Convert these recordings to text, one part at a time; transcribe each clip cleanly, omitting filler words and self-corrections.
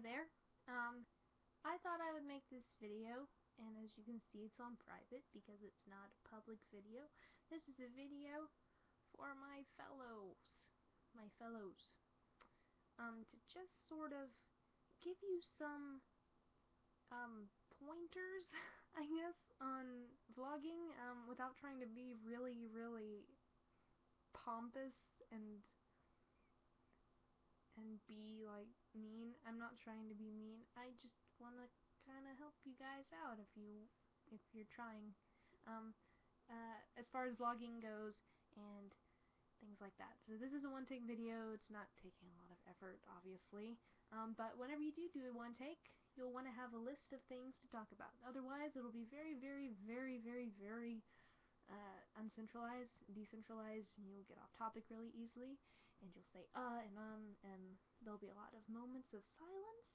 there. I thought I would make this video, and as you can see, it's on private because it's not a public video. This is a video for my fellows, to just sort of give you some pointers, I guess, on vlogging, without trying to be really pompous and be like mean. I'm not trying to be mean. I just want to kind of help you guys out if you're trying, as far as vlogging goes and things like that. So this is a one-take video. It's not taking a lot of effort, obviously, but whenever you do a one-take, you'll want to have a list of things to talk about. Otherwise, it'll be very uncentralized, decentralized, and you'll get off topic really easily, and you'll say and there'll be a lot of moments of silence,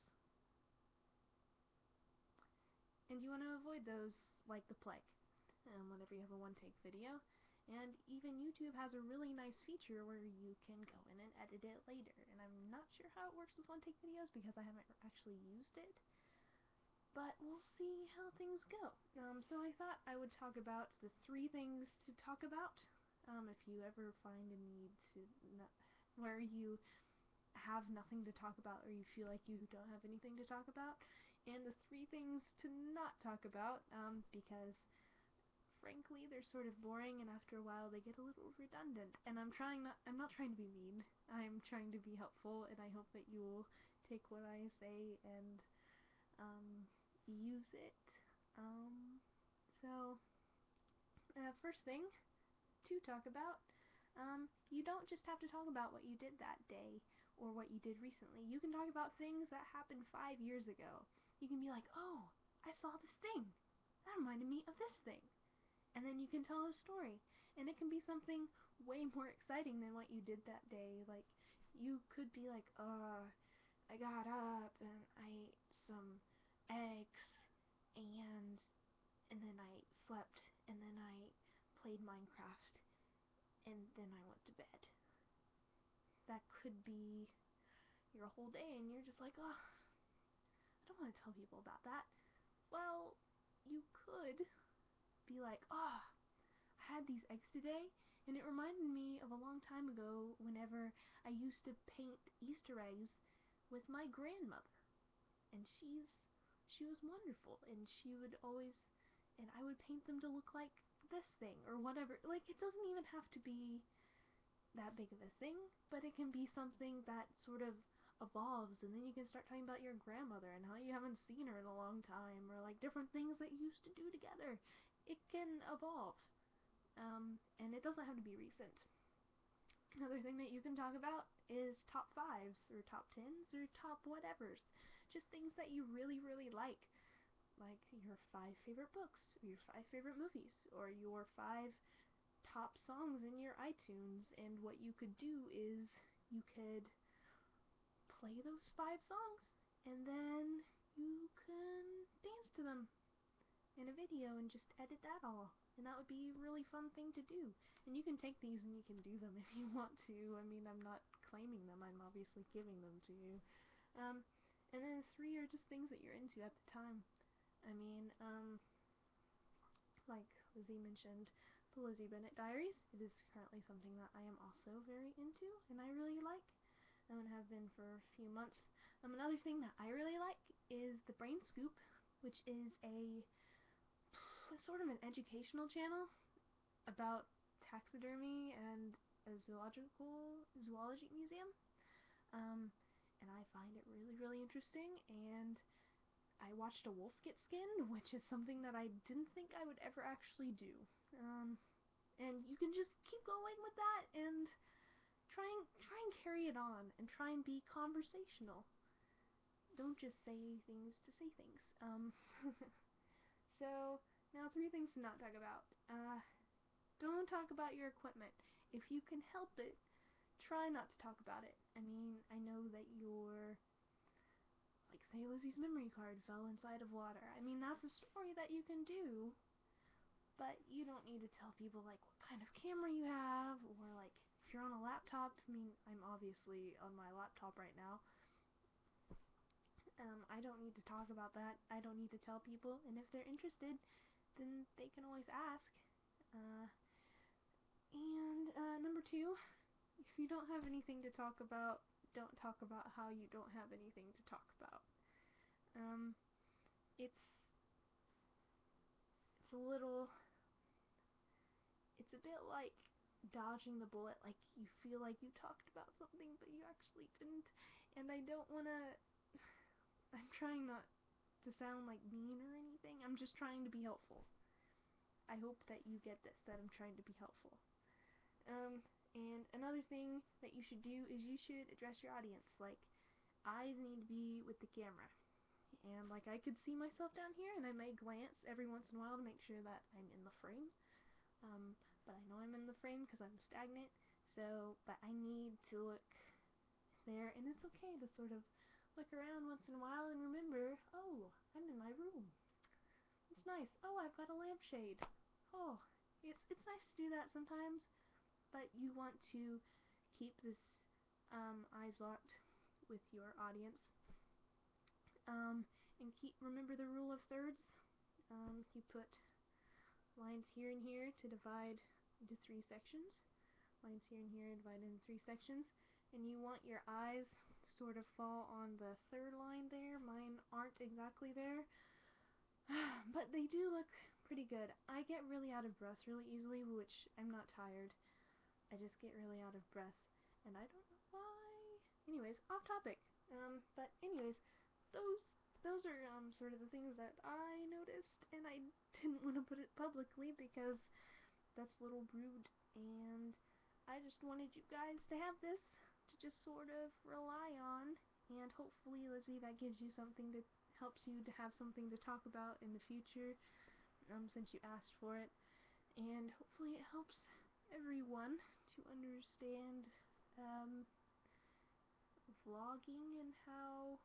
and you want to avoid those like the plague whenever you have a one-take video. And even YouTube has a really nice feature where you can go in and edit it later, and I'm not sure how it works with one-take videos because I haven't actually used it, but we'll see how things go. So I thought I would talk about the 3 things to talk about, if you ever find a need to where you have nothing to talk about or you feel like you don't have anything to talk about, and the 3 things to not talk about, because frankly they're sort of boring and after a while they get a little redundant, and I'm not trying to be mean. I'm trying to be helpful, and I hope that you will take what I say and use it. So first thing to talk about, you don't just have to talk about what you did that day or what you did recently. You can talk about things that happened 5 years ago. You can be like, oh, I saw this thing. That reminded me of this thing. And then you can tell a story. And it can be something way more exciting than what you did that day. Like, you could be like, I got up and I ate some eggs and then I slept and then I played Minecraft and then I went to bed. That could be your whole day, and you're just like, oh, I don't want to tell people about that. Well, you could be like, oh, I had these eggs today, and it reminded me of a long time ago whenever I used to paint Easter eggs with my grandmother, and she was wonderful, and she would always, and I would paint them to look like this thing or whatever. Like, it doesn't even have to be that big of a thing, but it can be something that sort of evolves, and then you can start talking about your grandmother and how you haven't seen her in a long time, or like different things that you used to do together. It can evolve, and it doesn't have to be recent. Another thing that you can talk about is top 5s or top 10s or top whatevers. Just things that you really like your 5 favorite books, or your 5 favorite movies, or your 5 top songs in your iTunes. And what you could do is you could play those 5 songs and then you can dance to them in a video and just edit that all. And that would be a really fun thing to do. And you can take these and you can do them if you want to. I mean, I'm not claiming them, I'm obviously giving them to you. And then 3 are just things that you're into at the time. I mean, like Lizzie mentioned, the Lizzie Bennet Diaries. It is currently something that I am also very into and I really like, and have been for a few months. Another thing that I really like is the Brain Scoop, which is a sort of an educational channel about taxidermy and a zoology museum, and I find it really interesting. And I watched a wolf get skinned, which is something that I didn't think I would ever actually do. And you can just keep going with that and try and carry it on and try and be conversational. Don't just say things to say things. So now 3 things to not talk about. Don't talk about your equipment. If you can help it, try not to talk about it. I mean, I know that your, like, say Lizzie's memory card fell inside of water. I mean, that's a story that you can do, but you don't need to tell people, like, what kind of camera you have, or, like, if you're on a laptop. I mean, I'm obviously on my laptop right now. I don't need to talk about that. I don't need to tell people, and if they're interested, then they can always ask. Uh, and number two, if you don't have anything to talk about, don't talk about how you don't have anything to talk about. Um, it's a little, it's a bit like dodging the bullet, like you feel like you talked about something, but you actually didn't, and I don't wanna, I'm trying not to sound like mean or anything, I'm just trying to be helpful. I hope that you get this, that I'm trying to be helpful. And another thing that you should do is you should address your audience. Like, eyes need to be with the camera. And like, I could see myself down here, and I may glance every once in a while to make sure that I'm in the frame. But I know I'm in the frame because I'm stagnant. So, but I need to look there, and it's okay to sort of look around once in a while and remember, oh, I'm in my room. It's nice. Oh, I've got a lampshade. Oh, it's nice to do that sometimes, but you want to keep this eyes locked with your audience. And remember the rule of thirds. You put lines here and here to divide into 3 sections. Lines here and here divided into 3 sections. And you want your eyes to sort of fall on the 3rd line there. Mine aren't exactly there. But they do look pretty good. I get really out of breath really easily, which I'm not tired. I just get really out of breath, and I don't know why. Anyways, off topic. But anyways, those are sort of the things that I noticed, and I didn't want to put it publicly because that's a little rude, and I just wanted you guys to have this to just sort of rely on, and hopefully, Lizzie, that gives you something that helps you to have something to talk about in the future, since you asked for it, and hopefully it helps everyone to understand vlogging and how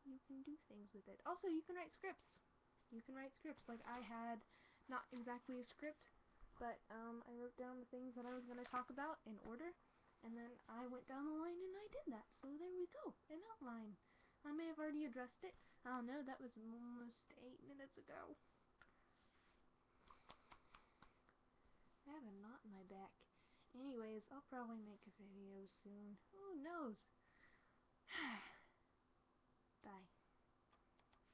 you can do things with it. Also, you can write scripts. You can write scripts. Like, I had not exactly a script, but I wrote down the things that I was going to talk about in order, and then I went down the line and I did that. So there we go, an outline. I may have already addressed it. I don't know, that was almost 8 minutes ago. I have a knot in my back. Anyways, I'll probably make a video soon. Who knows?